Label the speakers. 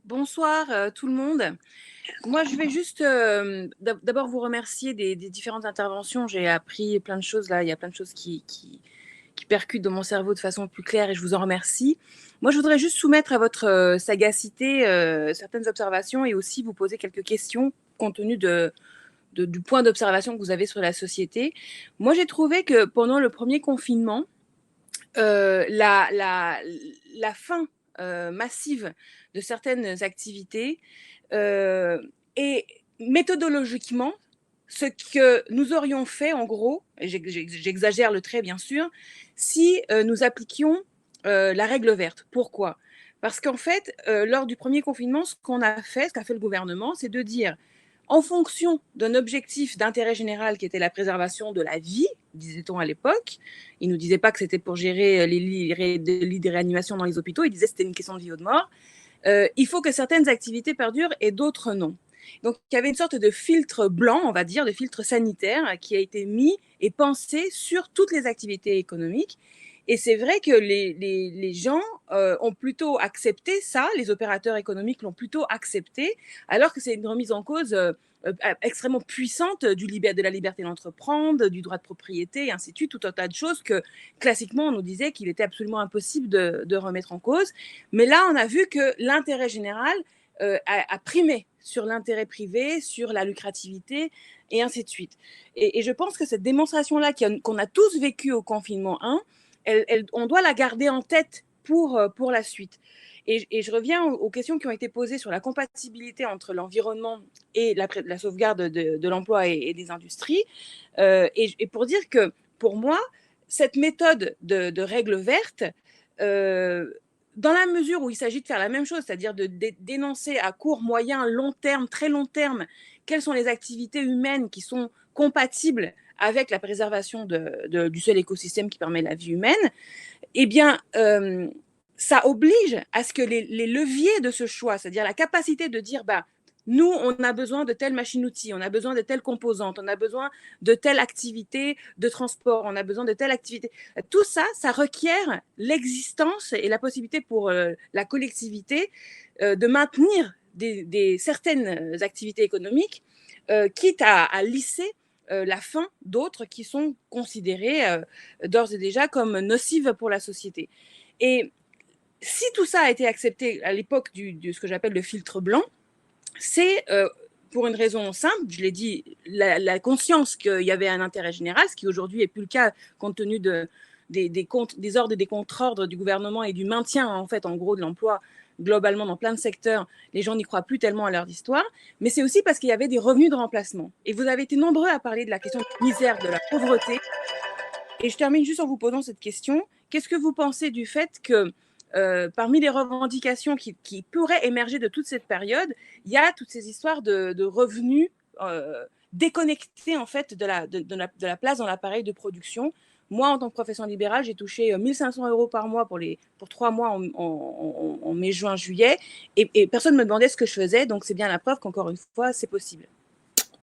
Speaker 1: Bonsoir tout le monde. Moi, je vais juste d'abord vous remercier des différentes interventions. J'ai appris plein de choses là. Il y a plein de choses qui percutent dans mon cerveau de façon plus claire et je vous en remercie. Moi, je voudrais juste soumettre à votre sagacité certaines observations et aussi vous poser quelques questions compte tenu du point d'observation que vous avez sur la société. Moi, j'ai trouvé que pendant le premier confinement, euh, la, la, la fin massive de certaines activités et méthodologiquement, ce que nous aurions fait, en gros, et j'exagère le trait bien sûr, si nous appliquions la règle verte. Pourquoi? Parce qu'en fait, lors du premier confinement, ce qu'on a fait, ce qu'a fait le gouvernement, c'est de dire en fonction d'un objectif d'intérêt général qui était la préservation de la vie, disait-on à l'époque. Il ne nous disait pas que c'était pour gérer les lits de réanimation dans les hôpitaux, il disait que c'était une question de vie ou de mort. Il faut que certaines activités perdurent et d'autres non. Donc il y avait une sorte de filtre blanc, on va dire, de filtre sanitaire qui a été mis et pensé sur toutes les activités économiques. Et c'est vrai que les gens ont plutôt accepté ça, les opérateurs économiques l'ont plutôt accepté, alors que c'est une remise en cause extrêmement puissante de la liberté d'entreprendre, du droit de propriété, et ainsi de suite, tout un tas de choses que classiquement on nous disait qu'il était absolument impossible de remettre en cause. Mais là, on a vu que l'intérêt général a primé sur l'intérêt privé, sur la lucrativité, et ainsi de suite. Et je pense que cette démonstration-là qu'on a tous vécue au confinement 1, on doit la garder en tête pour la suite. Et je reviens aux questions qui ont été posées sur la compatibilité entre l'environnement et la sauvegarde de l'emploi et des industries. Et pour dire que, pour moi, cette méthode de règle verte, dans la mesure où il s'agit de faire la même chose, c'est-à-dire de dénoncer à court, moyen, long terme, très long terme, quelles sont les activités humaines qui sont compatibles avec la préservation du seul écosystème qui permet la vie humaine, eh bien, ça oblige à ce que les leviers de ce choix, c'est-à-dire la capacité de dire, bah, nous, on a besoin de telle machine-outil, on a besoin de telle composante, on a besoin de telle activité de transport, on a besoin de telle activité. Tout ça, ça requiert l'existence et la possibilité pour la collectivité de maintenir certaines activités économiques, quitte à lisser la fin d'autres qui sont considérées d'ores et déjà comme nocives pour la société. Et si tout ça a été accepté à l'époque de ce que j'appelle le filtre blanc, c'est pour une raison simple, je l'ai dit, la conscience qu'il y avait un intérêt général, ce qui aujourd'hui est plus le cas compte tenu des ordres et des contre-ordres du gouvernement et du maintien, en fait, en gros, de l'emploi globalement dans plein de secteurs. Les gens n'y croient plus tellement à leur histoire, mais c'est aussi parce qu'il y avait des revenus de remplacement. Et vous avez été nombreux à parler de la question de la misère, de la pauvreté. Et je termine juste en vous posant cette question. Qu'est-ce que vous pensez du fait que parmi les revendications qui pourraient émerger de toute cette période, il y a toutes ces histoires de revenus déconnectés en fait de la place dans l'appareil de production. Moi, en tant que profession libérale, j'ai touché 1500 euros par mois pour 3 mois en mai, juin, juillet, et personne ne me demandait ce que je faisais, donc c'est bien la preuve qu'encore une fois, c'est possible.